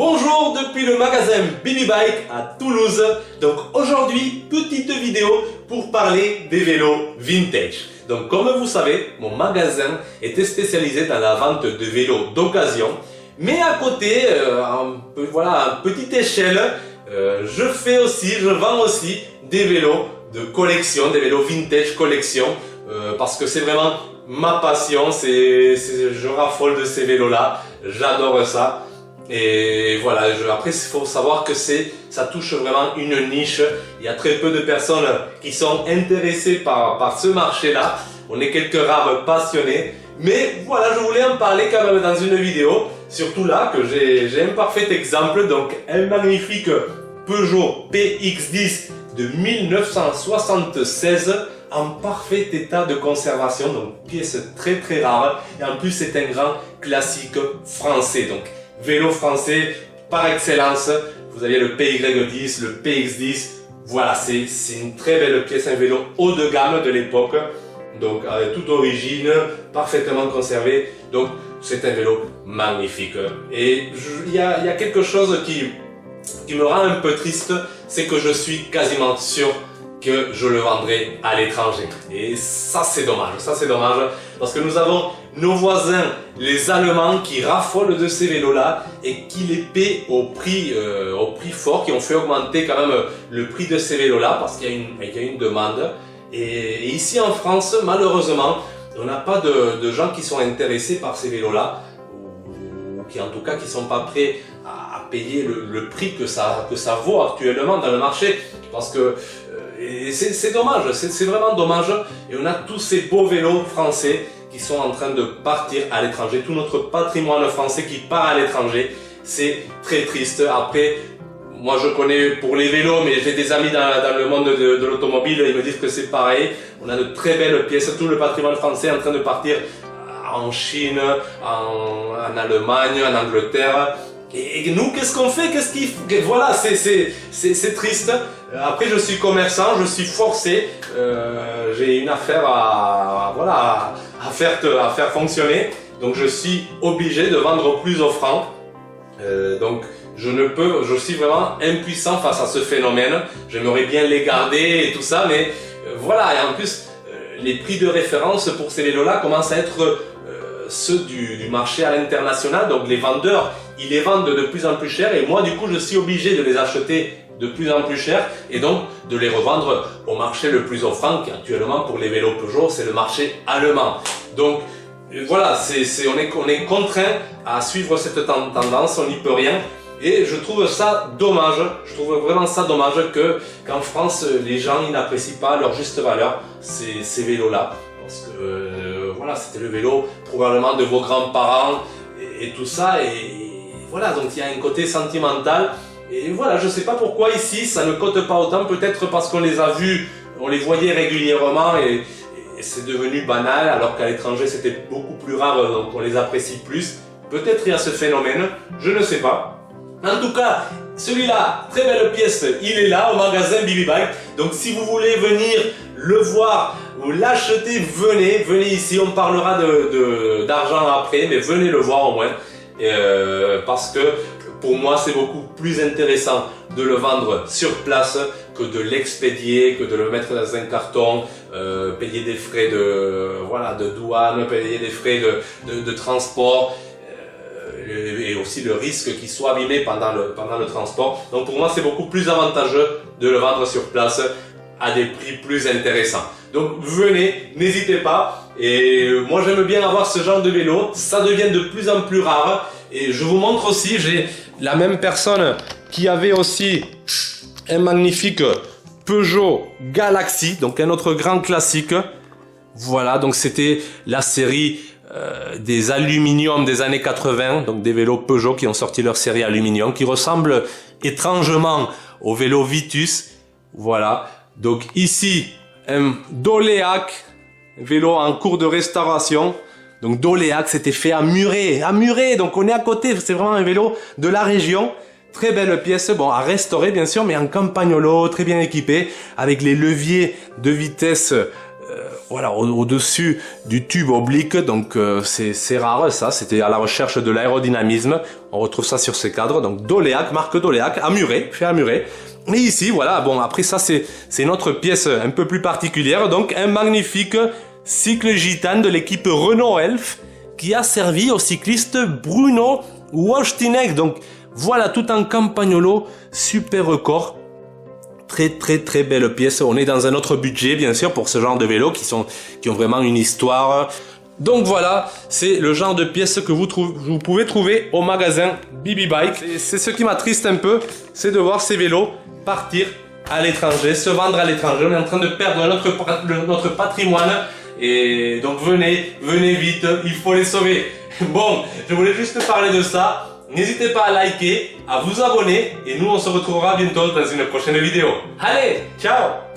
Bonjour depuis le magasin Bibi Bike à Toulouse. Donc aujourd'hui, petite vidéo pour parler des vélos vintage. Donc comme vous savez, mon magasin était spécialisé dans la vente de vélos d'occasion. Mais à côté, à petite échelle, je vends aussi des vélos de collection, des vélos vintage collection. Parce que c'est vraiment ma passion, je raffole de ces vélos-là, j'adore ça. Et voilà, après il faut savoir que ça touche vraiment une niche. Il y a très peu de personnes qui sont intéressées par ce marché-là. On est quelques rares passionnés. Mais voilà, je voulais en parler quand même dans une vidéo. Surtout là, que j'ai un parfait exemple. Donc un magnifique Peugeot PX10 de 1976 en parfait état de conservation. Donc pièce très rare. Et en plus c'est un grand classique français. Donc vélo français par excellence, vous avez le PY10, le PX10, voilà, c'est une très belle pièce, un vélo haut de gamme de l'époque, donc avec toute origine, parfaitement conservé, donc c'est un vélo magnifique. Et il y a quelque chose qui me rend un peu triste, c'est que je suis quasiment sûr que je le vendrai à l'étranger. Et ça c'est dommage, parce que nous avons nos voisins, les Allemands, qui raffolent de ces vélos-là et qui les paient au prix fort, qui ont fait augmenter quand même le prix de ces vélos-là parce qu'il y a une demande. Et ici en France, malheureusement, on n'a pas de gens qui sont intéressés par ces vélos-là, ou qui en tout cas qui ne sont pas prêts à payer le prix que ça vaut actuellement dans le marché, parce que c'est dommage, c'est vraiment dommage. Et on a tous ces beaux vélos français qui sont en train de partir à l'étranger, tout notre patrimoine français qui part à l'étranger, c'est très triste. Après, moi je connais pour les vélos, mais j'ai des amis dans le monde de l'automobile, ils me disent que c'est pareil. On a de très belles pièces, tout le patrimoine français est en train de partir en Chine, en Allemagne, en Angleterre. Et nous, qu'est-ce qu'on fait? Voilà, c'est triste. Après, je suis commerçant, je suis forcé. J'ai une affaire à faire fonctionner. Donc, je suis obligé de vendre plus offrant. Donc, je suis vraiment impuissant face à ce phénomène. J'aimerais bien les garder et tout ça, mais voilà. Et en plus, les prix de référence pour ces vélos-là commencent à être ceux du marché à l'international. Donc les vendeurs, ils les vendent de plus en plus cher et moi du coup je suis obligé de les acheter de plus en plus cher et donc de les revendre au marché le plus offrant qui actuellement pour les vélos Peugeot c'est le marché allemand. Donc voilà, on est contraint à suivre cette tendance, on n'y peut rien. Et je trouve ça dommage, je trouve vraiment ça dommage qu'en France les gens ils n'apprécient pas leur juste valeur ces vélos-là. Parce que voilà, c'était le vélo probablement de vos grands-parents et tout ça. Et voilà, donc il y a un côté sentimental. Et voilà, je ne sais pas pourquoi ici ça ne cote pas autant. Peut-être parce qu'on les a vus, on les voyait régulièrement et c'est devenu banal. Alors qu'à l'étranger c'était beaucoup plus rare, donc on les apprécie plus. Peut-être il y a ce phénomène, je ne sais pas. En tout cas, celui-là, très belle pièce, il est là au magasin Bibi Bike. Donc si vous voulez venir le voir ou l'acheter, venez ici. On parlera d'argent après, mais venez le voir au moins. Parce que pour moi, c'est beaucoup plus intéressant de le vendre sur place que de l'expédier, que de le mettre dans un carton, payer des frais de douane, payer des frais de transport. Et aussi le risque qu'il soit abîmé pendant le transport. Donc pour moi c'est beaucoup plus avantageux de le vendre sur place à des prix plus intéressants. Donc venez, n'hésitez pas. Et moi j'aime bien avoir ce genre de vélo, ça devient de plus en plus rare. Et je vous montre aussi, j'ai la même personne qui avait aussi un magnifique Peugeot Galaxy, donc un autre grand classique. Voilà, donc c'était la série des aluminium des années 80, donc des vélos Peugeot qui ont sorti leur série aluminium, qui ressemble étrangement au vélo Vitus. Voilà, donc ici un Doléac, vélo en cours de restauration. Donc Doléac, c'était fait à Muret, donc on est à côté, c'est vraiment un vélo de la région. Très belle pièce, bon à restaurer bien sûr, mais en campagnolo, très bien équipé, avec les leviers de vitesse voilà, au-dessus du tube oblique, donc c'est rare ça, c'était à la recherche de l'aérodynamisme, on retrouve ça sur ces cadres, donc Doléac, marque Doléac, à Muret, fait à Muret. Et ici, voilà, bon après ça c'est une autre pièce un peu plus particulière, donc un magnifique cycle gitane de l'équipe Renault Elf, qui a servi au cycliste Bruno Wojtynek, donc voilà, tout en campagnolo, super record. Très belle pièce. On est dans un autre budget bien sûr pour ce genre de vélos qui ont vraiment une histoire. Donc voilà, c'est le genre de pièces que vous pouvez trouver au magasin BB Bike. C'est ce qui m'attriste un peu, c'est de voir ces vélos partir à l'étranger, se vendre à l'étranger. On est en train de perdre notre patrimoine. Et donc venez vite, il faut les sauver. Bon, je voulais juste parler de ça. N'hésitez pas à liker, à vous abonner et nous on se retrouvera bientôt dans une prochaine vidéo. Allez, ciao!